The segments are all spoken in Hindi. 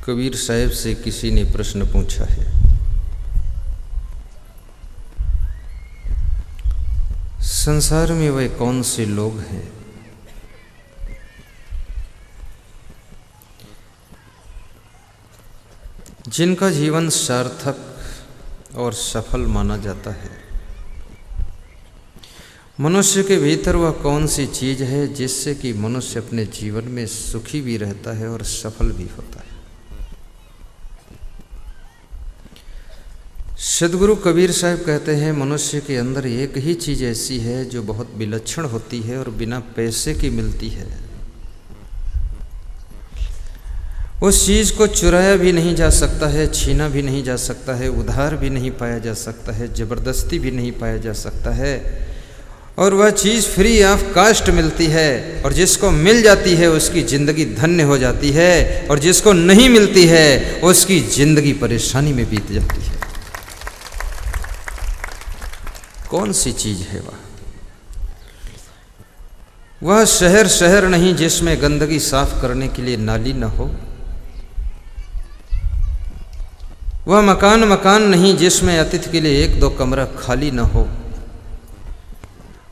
कबीर साहब से किसी ने प्रश्न पूछा है, संसार में वे कौन से लोग हैं जिनका जीवन सार्थक और सफल माना जाता है। मनुष्य के भीतर वह कौन सी चीज है जिससे कि मनुष्य अपने जीवन में सुखी भी रहता है और सफल भी होता है। सदगुरु कबीर साहब कहते हैं, मनुष्य के अंदर एक ही चीज ऐसी है जो बहुत विलक्षण होती है और बिना पैसे की मिलती है। उस चीज को चुराया भी नहीं जा सकता है, छीना भी नहीं जा सकता है, उधार भी नहीं पाया जा सकता है, जबरदस्ती भी नहीं पाया जा सकता है, और वह चीज फ्री ऑफ कास्ट मिलती है। और जिसको मिल जाती है उसकी जिंदगी धन्य हो जाती है, और जिसको नहीं मिलती है उसकी जिंदगी परेशानी में बीत जाती है। कौन सी चीज है वह? वह शहर नहीं जिसमें गंदगी साफ करने के लिए नाली न हो। वह मकान नहीं जिसमें अतिथि के लिए एक दो कमरा खाली न हो।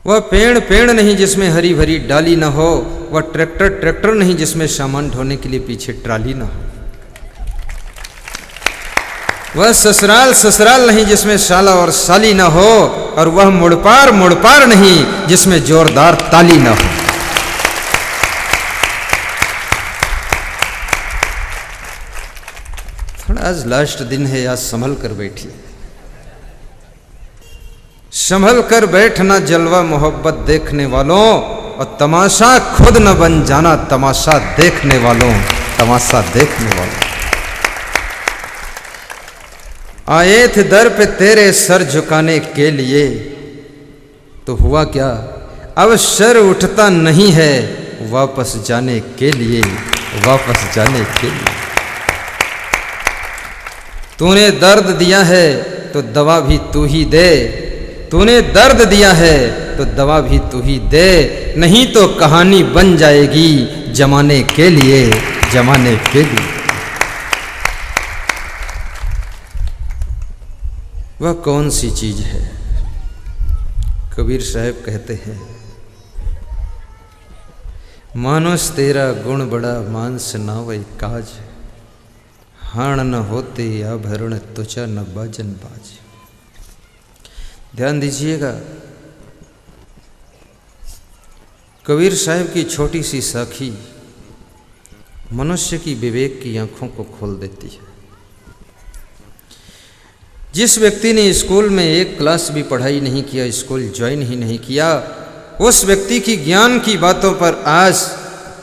वह पेड़ नहीं जिसमें हरी भरी डाली न हो। वह ट्रैक्टर नहीं जिसमें सामान ढोने के लिए पीछे ट्राली न हो। वह ससुराल नहीं जिसमें साला और साली न हो। और वह मुड़पार नहीं जिसमें जोरदार ताली न हो। थोड़ा आज लास्ट दिन है, आज संभल कर बैठिए। संभल कर बैठना जलवा मोहब्बत देखने वालों, और तमाशा खुद न बन जाना तमाशा देखने वालों। तमाशा देखने वालों आए थे दर पे तेरे सर झुकाने के लिए, तो हुआ क्या? अब सर उठता नहीं है वापस जाने के लिए, वापस जाने के लिए। तूने दर्द दिया है तो दवा भी तू ही दे। तूने दर्द दिया है तो दवा भी तू ही दे, नहीं तो कहानी बन जाएगी जमाने के लिए, जमाने के लिए। वह कौन सी चीज है? कबीर साहब कहते हैं, मानुष तेरा गुण बड़ा मानस ना वही काज, हाण न होते आभरण त्वचा न बाजन बाज। ध्यान दीजिएगा, कबीर साहब की छोटी सी साखी मनुष्य की विवेक की आंखों को खोल देती है। जिस व्यक्ति ने स्कूल में एक क्लास भी पढ़ाई नहीं किया, स्कूल ज्वाइन ही नहीं किया, उस व्यक्ति की ज्ञान की बातों पर आज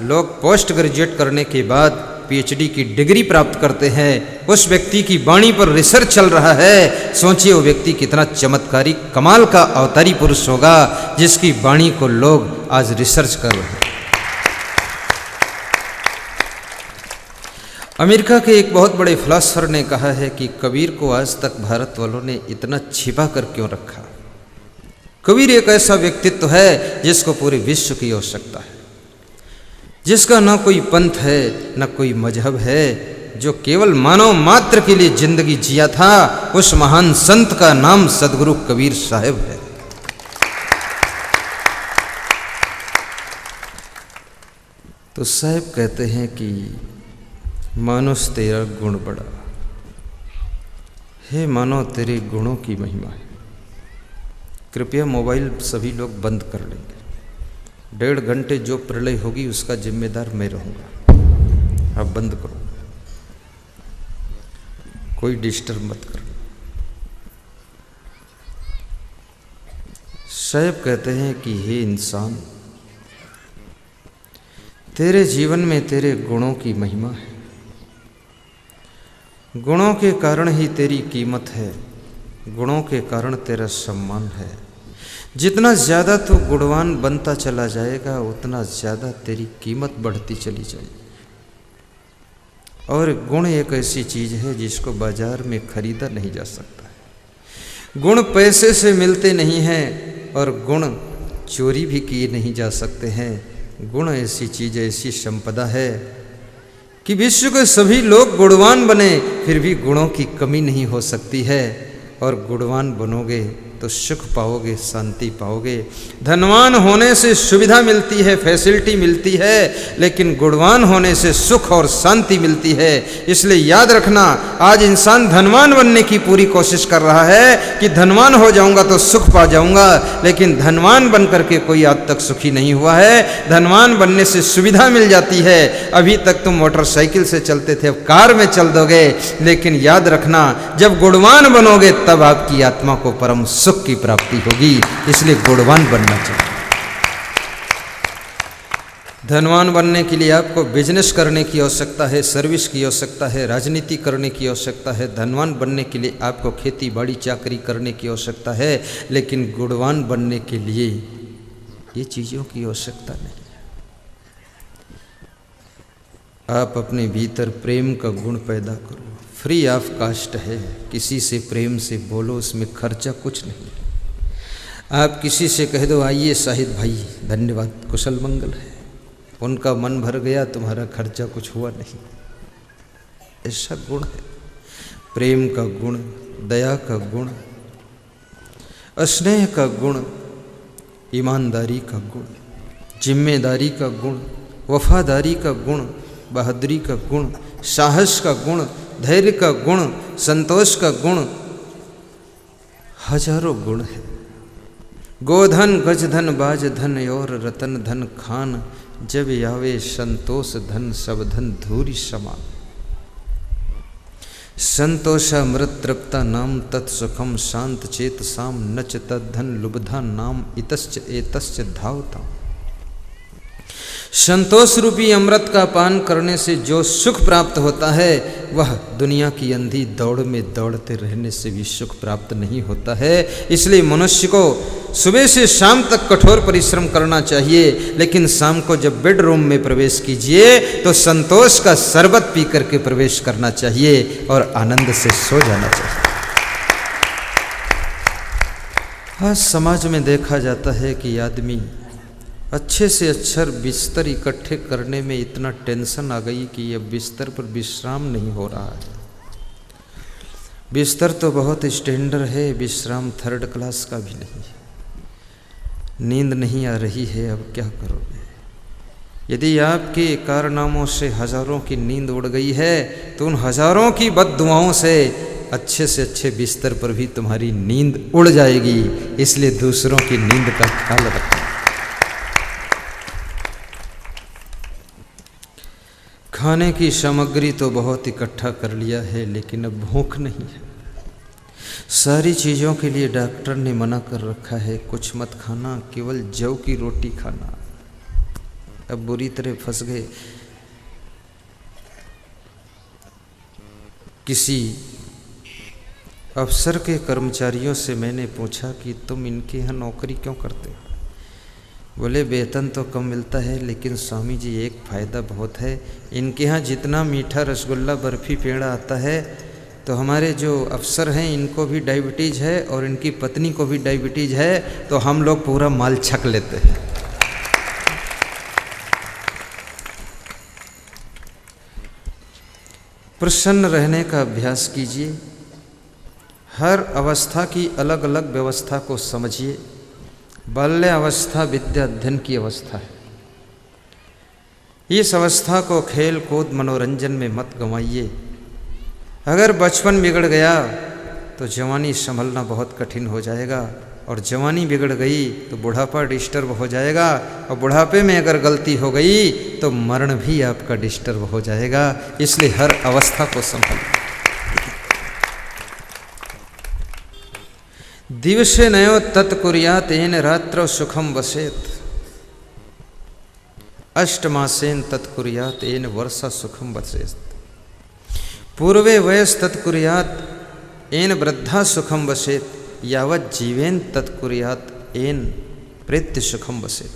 लोग पोस्ट ग्रेजुएट करने के बाद पीएचडी की डिग्री प्राप्त करते हैं। उस व्यक्ति की वाणी पर रिसर्च चल रहा है। सोचिए वो व्यक्ति कितना चमत्कारी कमाल का अवतारी पुरुष होगा जिसकी वाणी को लोग आज रिसर्च कर रहे हैं। अमेरिका के एक बहुत बड़े फिलॉसफर ने कहा है कि कबीर को आज तक भारत वालों ने इतना छिपा कर क्यों रखा। कबीर एक ऐसा व्यक्तित्व है जिसको पूरे विश्व की आवश्यकता है, जिसका ना कोई पंथ है ना कोई मजहब है, जो केवल मानव मात्र के लिए जिंदगी जिया था। उस महान संत का नाम सदगुरु कबीर साहब है। तो साहब कहते हैं कि मानुष तेरा गुण बड़ा है, मानो तेरे गुणों की महिमा है। कृपया मोबाइल सभी लोग बंद कर लेंगे। 1.5 घंटे जो प्रलय होगी उसका जिम्मेदार मैं रहूंगा। आप बंद करो, कोई डिस्टर्ब मत करो। साहब कहते हैं कि हे इंसान, तेरे जीवन में तेरे गुणों की महिमा है। गुणों के कारण ही तेरी कीमत है, गुणों के कारण तेरा सम्मान है। जितना ज़्यादा तू गुणवान बनता चला जाएगा उतना ज़्यादा तेरी कीमत बढ़ती चली जाएगी। और गुण एक ऐसी चीज़ है जिसको बाजार में खरीदा नहीं जा सकता है। गुण पैसे से मिलते नहीं हैं और गुण चोरी भी किए नहीं जा सकते हैं। गुण ऐसी चीज़, ऐसी संपदा है कि विश्व के सभी लोग गुणवान बने, फिर भी गुणों की कमी नहीं हो सकती है। और गुणवान बनोगे तो सुख पाओगे, शांति पाओगे। धनवान होने से सुविधा मिलती है, फैसिलिटी मिलती है, लेकिन गुणवान होने से सुख और शांति मिलती है। इसलिए याद रखना, आज इंसान धनवान बनने की पूरी कोशिश कर रहा है कि धनवान हो जाऊंगा तो सुख पा जाऊंगा, लेकिन धनवान बन करके कोई आज तक सुखी नहीं हुआ है। धनवान बनने से सुविधा मिल जाती है। अभी तक तुम मोटरसाइकिल से चलते थे, अब कार में चल दोगे, लेकिन याद रखना, जब गुणवान बनोगे तब आपकी आत्मा को परम सुख की प्राप्ति होगी। इसलिए गुणवान बनना चाहिए। धनवान बनने के लिए आपको बिजनेस करने की आवश्यकता है, सर्विस की आवश्यकता है, राजनीति करने की आवश्यकता है। धनवान बनने के लिए आपको खेती बाड़ी चाकरी करने की आवश्यकता है, लेकिन गुणवान बनने के लिए ये चीज़ों की आवश्यकता नहीं है। आप अपने भीतर प्रेम का गुण पैदा करो। फ्री ऑफ कास्ट है, किसी से प्रेम से बोलो, उसमें खर्चा कुछ नहीं। आप किसी से कह दो आइए शाहिद भाई, धन्यवाद, कुशल मंगल है, उनका मन भर गया, तुम्हारा खर्चा कुछ हुआ नहीं। ऐसा गुण है, प्रेम का गुण, दया का गुण, स्नेह का गुण, ईमानदारी का गुण, जिम्मेदारी का गुण, वफादारी का गुण, बहादुरी का गुण, साहस का गुण, धैर्य का गुण, संतोष का गुण, हजारों गुण है। गोधन गजधन बाज धन और रतन धन खान, जब यावे संतोष धन सब धन धूरी समान। संतोषामृत तृप्ता नाम तत्सुखम शांत चेत साम नच तद्धन लुब्धा नाम इतश्च एतश्च धावता। संतोष रूपी अमृत का पान करने से जो सुख प्राप्त होता है, वह दुनिया की अंधी दौड़ में दौड़ते रहने से भी सुख प्राप्त नहीं होता है। इसलिए मनुष्य को सुबह से शाम तक कठोर परिश्रम करना चाहिए, लेकिन शाम को जब बेडरूम में प्रवेश कीजिए तो संतोष का शरबत पी करके प्रवेश करना चाहिए और आनंद से सो जाना चाहिए। आज समाज में देखा जाता है कि आदमी अच्छे से अच्छा बिस्तर इकट्ठे करने में इतना टेंशन आ गई कि अब बिस्तर पर विश्राम नहीं हो रहा है। बिस्तर तो बहुत स्टैंडर्ड है, विश्राम थर्ड क्लास का भी नहीं है। नींद नहीं आ रही है, अब क्या करोगे? यदि आपके कारनामों से हजारों की नींद उड़ गई है, तो उन हजारों की बद्दुआओं से अच्छे बिस्तर पर भी तुम्हारी नींद उड़ जाएगी। इसलिए दूसरों की नींद का ख्याल रखो। खाने की सामग्री तो बहुत इकट्ठा कर लिया है, लेकिन अब भूख नहीं है। सारी चीज़ों के लिए डॉक्टर ने मना कर रखा है, कुछ मत खाना, केवल जौ की रोटी खाना। अब बुरी तरह फंस गए। किसी अफसर के कर्मचारियों से मैंने पूछा कि तुम इनके यहाँ नौकरी क्यों करते हो? बोले वेतन तो कम मिलता है, लेकिन स्वामी जी एक फ़ायदा बहुत है, इनके यहाँ जितना मीठा रसगुल्ला बर्फ़ी पेड़ा आता है, तो हमारे जो अफसर हैं इनको भी डायबिटीज़ है और इनकी पत्नी को भी डायबिटीज़ है, तो हम लोग पूरा माल छक लेते हैं। प्रसन्न रहने का अभ्यास कीजिए। हर अवस्था की अलग अलग व्यवस्था को समझिए। बाल्य अवस्था विद्या अध्ययन की अवस्था है। इस अवस्था को खेल कूद मनोरंजन में मत गंवाइए। अगर बचपन बिगड़ गया तो जवानी संभलना बहुत कठिन हो जाएगा, और जवानी बिगड़ गई तो बुढ़ापा डिस्टर्ब हो जाएगा, और बुढ़ापे में अगर गलती हो गई तो मरण भी आपका डिस्टर्ब हो जाएगा। इसलिए हर अवस्था को संभालिए। दिवसे नयो तत्कुर्यात येन रात्रौ सुखम वसेत, अष्टमासेन तत्कुर्यात येन वर्षा सुखम वसेत, पूर्वे वयस तत्कुर्यात येन वृद्धा सुखम वसेत, यावत जीवेन तत्कुर्यात येन प्रेत्य सुखम वसेत।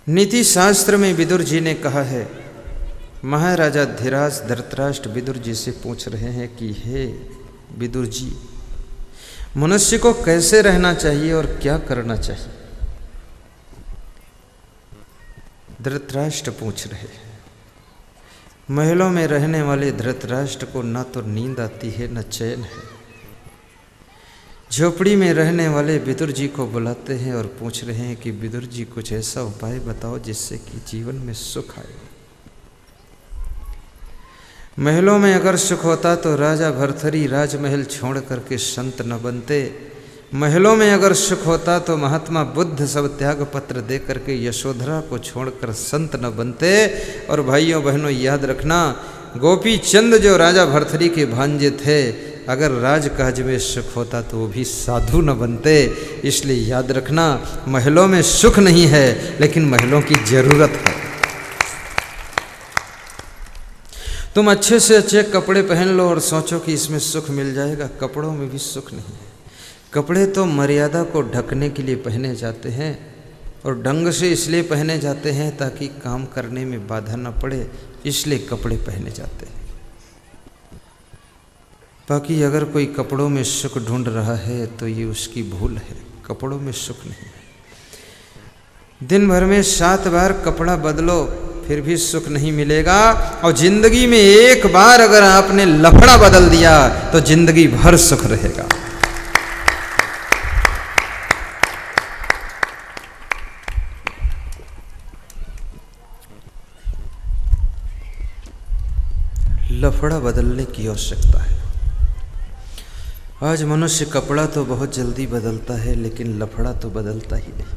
नीति शास्त्र में विदुर जी ने कहा है, महाराजा धीराज धृतराष्ट्र विदुर जी से पूछ रहे हैं कि हे विदुर जी, मनुष्य को कैसे रहना चाहिए और क्या करना चाहिए? धृतराष्ट्र पूछ रहे हैं। महलों में रहने वाले धृतराष्ट्र को न तो नींद आती है न चैन है। झोपड़ी में रहने वाले विदुर जी को बुलाते हैं और पूछ रहे हैं कि विदुर जी कुछ ऐसा उपाय बताओ जिससे कि जीवन में सुख आए। महलों में अगर सुख होता तो राजा भर्तृहरि राजमहल छोड़ करके संत न बनते। महलों में अगर सुख होता तो महात्मा बुद्ध सब त्याग पत्र दे करके यशोधरा को छोड़कर संत न बनते। और भाइयों बहनों याद रखना, गोपी चंद जो राजा भर्तृहरि के भांजे थे, अगर राजकाज में सुख होता तो वो भी साधु न बनते। इसलिए याद रखना, महलों में सुख नहीं है लेकिन महलों की जरूरत है। तुम अच्छे से अच्छे कपड़े पहन लो और सोचो कि इसमें सुख मिल जाएगा, कपड़ों में भी सुख नहीं है। कपड़े तो मर्यादा को ढकने के लिए पहने जाते हैं और ढंग से इसलिए पहने जाते हैं ताकि काम करने में बाधा न पड़े, इसलिए कपड़े पहने जाते हैं। बाकी अगर कोई कपड़ों में सुख ढूंढ रहा है तो ये उसकी भूल है, कपड़ों में सुख नहीं है। दिन भर में 7 बार कपड़ा बदलो फिर भी सुख नहीं मिलेगा। और जिंदगी में एक बार अगर आपने लफड़ा बदल दिया तो जिंदगी भर सुख रहेगा। लफड़ा बदलने की आवश्यकता है। आज मनुष्य कपड़ा तो बहुत जल्दी बदलता है लेकिन लफड़ा तो बदलता ही नहीं।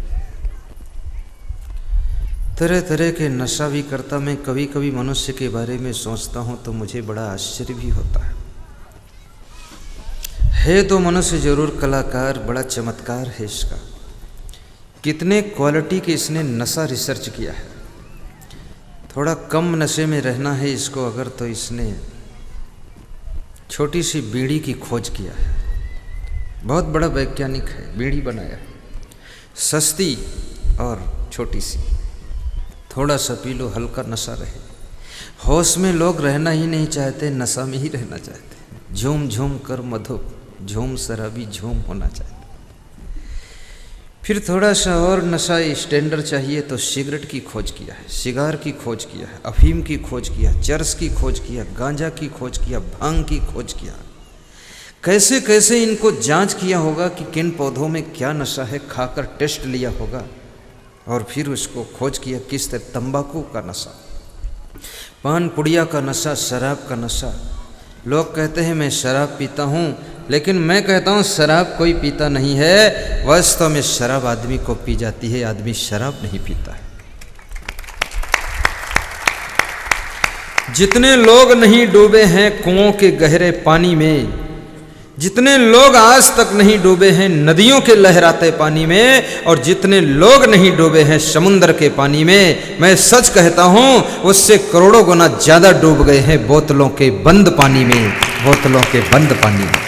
तरह तरह के नशा भी करता। मैं कभी कभी मनुष्य के बारे में सोचता हूँ तो मुझे बड़ा आश्चर्य भी होता है तो मनुष्य जरूर कलाकार, बड़ा चमत्कार है इसका। कितने क्वालिटी के इसने नशा रिसर्च किया है। थोड़ा कम नशे में रहना है इसको अगर, तो इसने छोटी सी बीड़ी की खोज किया है। बहुत बड़ा वैज्ञानिक है, बीड़ी बनाया है, सस्ती और छोटी सी। थोड़ा सा पी लो, हल्का नशा रहे। होश में लोग रहना ही नहीं चाहते, नशा में ही रहना चाहते। झूम झूम कर मधुप, झूम शराबी झूम होना चाहते। फिर थोड़ा सा और नशा स्टैंडर्ड चाहिए तो सिगरेट की खोज किया है, सिगार की खोज किया है, अफीम की खोज किया, चरस की खोज किया, गांजा की खोज किया, भांग की खोज किया। कैसे कैसे इनको जांच किया होगा कि किन पौधों में क्या नशा है, खाकर टेस्ट लिया होगा और फिर उसको खोज किया किस तरह। तंबाकू का नशा, पान पुड़िया का नशा, शराब का नशा। लोग कहते हैं मैं शराब pीता हूँ, लेकिन मैं कहता हूँ शराब कोई पीता नहीं है। वास्तव में शराब आदमी को पी जाती है, आदमी शराब नहीं पीता है। जितने लोग नहीं डूबे हैं कुओं के गहरे पानी में, जितने लोग आज तक नहीं डूबे हैं नदियों के लहराते पानी में, और जितने लोग नहीं डूबे हैं समुद्र के पानी में, मैं सच कहता हूं उससे करोड़ों गुना ज्यादा डूब गए हैं बोतलों के बंद पानी में, बोतलों के बंद पानी में।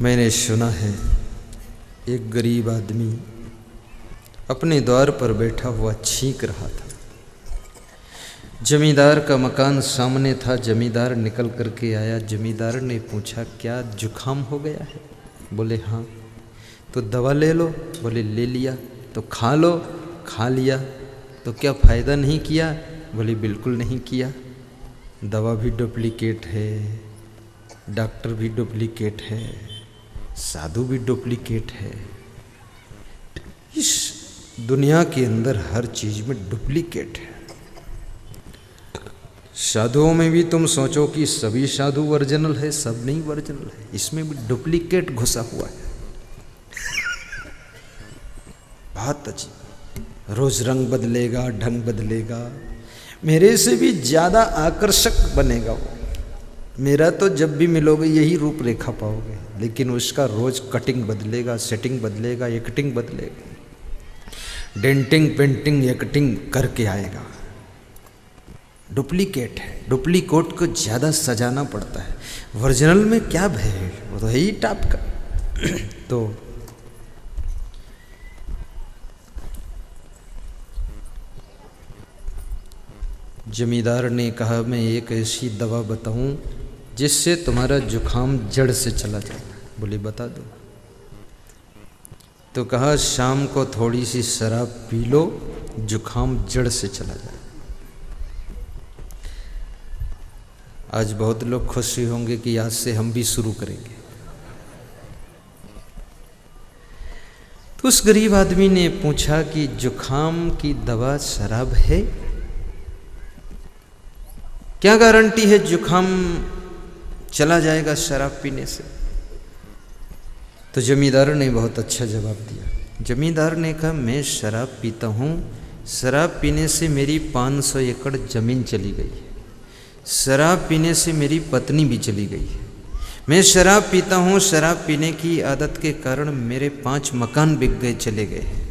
मैंने सुना है एक गरीब आदमी अपने द्वार पर बैठा हुआ छींक रहा था। जमींदार का मकान सामने था। जमींदार निकल करके आया। जमींदार ने पूछा क्या जुखाम हो गया है? बोले हाँ। तो दवा ले लो। बोले ले लिया। तो खा लो। खा लिया। तो क्या फ़ायदा नहीं किया? बोले बिल्कुल नहीं किया। दवा भी डुप्लीकेट है, डॉक्टर भी डुप्लीकेट है, साधु भी डुप्लीकेट है। इस दुनिया के अंदर हर चीज़ में डुप्लीकेट है। साधुओं में भी तुम सोचो कि सभी साधु ओरिजिनल है, सब नहीं ओरिजिनल है, इसमें भी डुप्लीकेट घुसा हुआ है। बहुत अजीब। रोज रंग बदलेगा, ढंग बदलेगा, मेरे से भी ज़्यादा आकर्षक बनेगा वो। मेरा तो जब भी मिलोगे यही रूपरेखा पाओगे, लेकिन उसका रोज कटिंग बदलेगा, सेटिंग बदलेगा, एक्टिंग बदलेगा, डेंटिंग पेंटिंग एक्टिंग करके आएगा। डुप्लीकेट है। डुप्लीकेट को ज़्यादा सजाना पड़ता है। ओरिजिनल में क्या भय, वो तो है ही टाप का। तो जमींदार ने कहा मैं एक ऐसी दवा बताऊं जिससे तुम्हारा जुखाम जड़ से चला जाए। बोले बता दो। तो कहा शाम को थोड़ी सी शराब पी लो जुखाम जड़ से चला जाए। आज बहुत लोग खुशी होंगे कि आज से हम भी शुरू करेंगे। तो उस गरीब आदमी ने पूछा कि जुखाम की दवा शराब है? क्या गारंटी है जुखाम चला जाएगा शराब पीने से? तो जमींदार ने बहुत अच्छा जवाब दिया। जमींदार ने कहा, मैं शराब पीता हूँ, शराब पीने से मेरी 500 एकड़ ज़मीन चली गई है, शराब पीने से मेरी पत्नी भी चली गई है। मैं शराब पीता हूँ, शराब पीने की आदत के कारण मेरे 5 मकान बिक गए, चले गए हैं।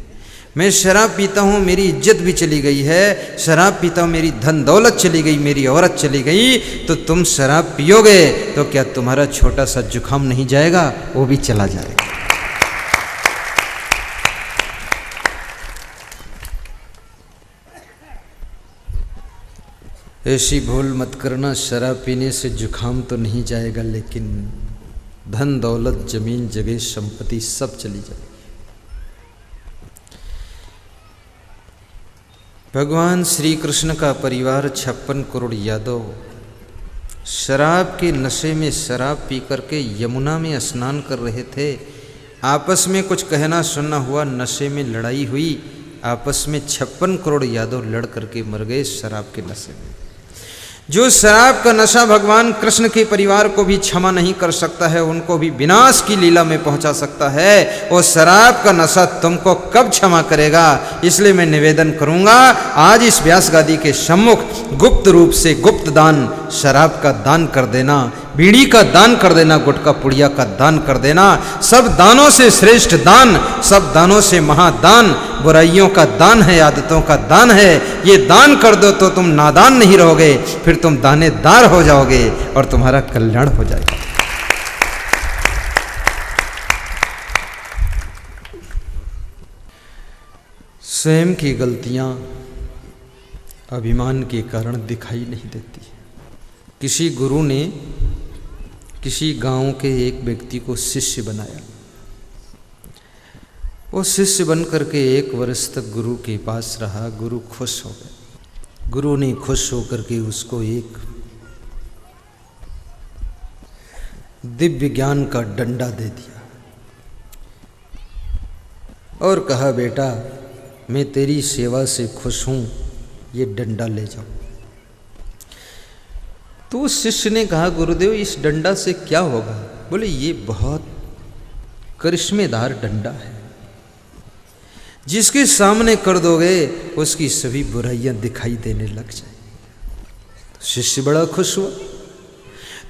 मैं शराब पीता हूँ, मेरी इज्जत भी चली गई है। शराब पीता हूँ, मेरी धन दौलत चली गई, मेरी औरत चली गई। तो तुम शराब पियोगे तो क्या तुम्हारा छोटा सा जुखाम नहीं जाएगा? वो भी चला जाएगा। ऐसी भूल मत करना, शराब पीने से जुखाम तो नहीं जाएगा, लेकिन धन दौलत जमीन जगह संपत्ति सब चली जाएगी। भगवान श्री कृष्ण का परिवार 56 करोड़ यादव शराब के नशे में शराब पी करके यमुना में स्नान कर रहे थे। आपस में कुछ कहना सुनना हुआ, नशे में लड़ाई हुई, आपस में 56 करोड़ यादव लड़ करके मर गए शराब के नशे में। जो शराब का नशा भगवान कृष्ण के परिवार को भी क्षमा नहीं कर सकता है, उनको भी विनाश की लीला में पहुंचा सकता है, वो शराब का नशा तुमको कब क्षमा करेगा? इसलिए मैं निवेदन करूंगा, आज इस व्यास गादी के सम्मुख गुप्त रूप से गुप्त दान, शराब का दान कर देना, बीड़ी का दान कर देना, गुटखा पुड़िया का दान कर देना। सब दानों से श्रेष्ठ दान, सब दानों से महादान बुराइयों का दान है, आदतों का दान है। ये दान कर दो तो तुम नादान नहीं रहोगे, फिर तुम दानेदार हो जाओगे और तुम्हारा कल्याण हो जाएगा। स्वयं की गलतियां अभिमान के कारण दिखाई नहीं देती। किसी गुरु ने किसी गांव के एक व्यक्ति को शिष्य बनाया। वो शिष्य बन करके 1 वर्ष तक गुरु के पास रहा। गुरु खुश हो गए। गुरु ने खुश होकर के उसको एक दिव्य ज्ञान का डंडा दे दिया और कहा, बेटा मैं तेरी सेवा से खुश हूं, ये डंडा ले जाओ। तो उस शिष्य ने कहा, गुरुदेव इस डंडा से क्या होगा? बोले, ये बहुत करिश्मेदार डंडा है, जिसके सामने कर दोगे उसकी सभी बुराइयां दिखाई देने लग जाए। तो शिष्य बड़ा खुश हुआ।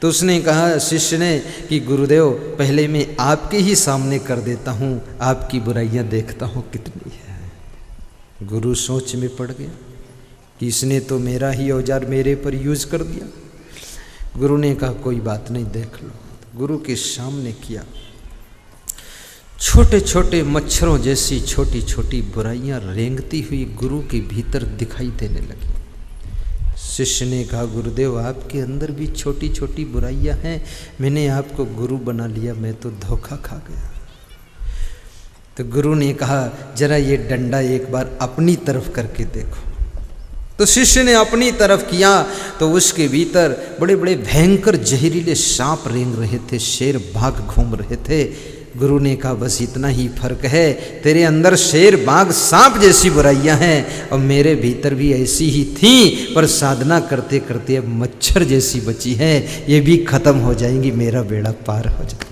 तो उसने कहा, शिष्य ने, कि गुरुदेव पहले मैं आपके ही सामने कर देता हूं, आपकी बुराइयां देखता हूं कितनी है। गुरु सोच में पड़ गया कि इसने तो मेरा ही औजार मेरे पर यूज कर दिया। गुरु ने कहा, कोई बात नहीं, देख लो। गुरु के सामने किया। छोटे छोटे मच्छरों जैसी छोटी छोटी बुराइयां रेंगती हुई गुरु के भीतर दिखाई देने लगी। शिष्य ने कहा, गुरुदेव आपके अंदर भी छोटी छोटी बुराइयां हैं, मैंने आपको गुरु बना लिया, मैं तो धोखा खा गया। तो गुरु ने कहा, जरा ये डंडा एक बार अपनी तरफ करके देखो। तो शिष्य ने अपनी तरफ किया तो उसके भीतर बड़े बड़े भयंकर जहरीले सांप रेंग रहे थे, शेर बाघ घूम रहे थे। गुरु ने कहा, बस इतना ही फर्क है, तेरे अंदर शेर बाघ सांप जैसी बुराइयां हैं और मेरे भीतर भी ऐसी ही थी, पर साधना करते करते अब मच्छर जैसी बची है, ये भी खत्म हो जाएंगी, मेरा बेड़ा पार हो जाएगा।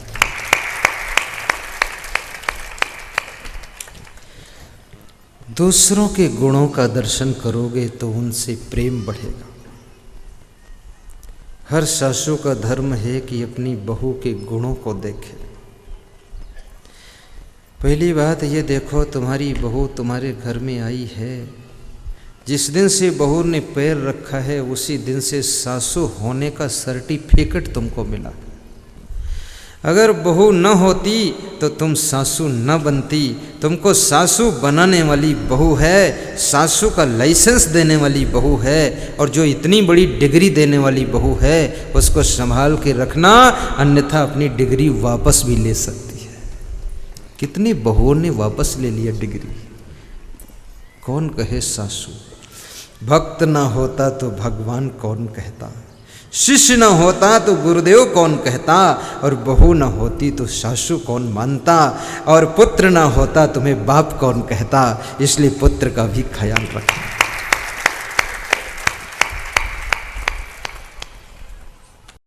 दूसरों के गुणों का दर्शन करोगे तो उनसे प्रेम बढ़ेगा। हर सासू का धर्म है कि अपनी बहू के गुणों को देखे। पहली बात ये देखो, तुम्हारी बहू तुम्हारे घर में आई है, जिस दिन से बहू ने पैर रखा है उसी दिन से सासू होने का सर्टिफिकेट तुमको मिला। अगर बहू न होती तो तुम सासू न बनती। तुमको सासू बनाने वाली बहू है, सासू का लाइसेंस देने वाली बहू है, और जो इतनी बड़ी डिग्री देने वाली बहू है उसको संभाल के रखना, अन्यथा अपनी डिग्री वापस भी ले सकती है। कितनी बहुओं ने वापस ले लिया डिग्री। कौन कहे सासू, भक्त ना होता तो भगवान कौन कहता, शिष्य न होता तो गुरुदेव कौन कहता, और बहू न होती तो सासू कौन मानता, और पुत्र न होता तुम्हें बाप कौन कहता। इसलिए पुत्र का भी ख्याल रखना।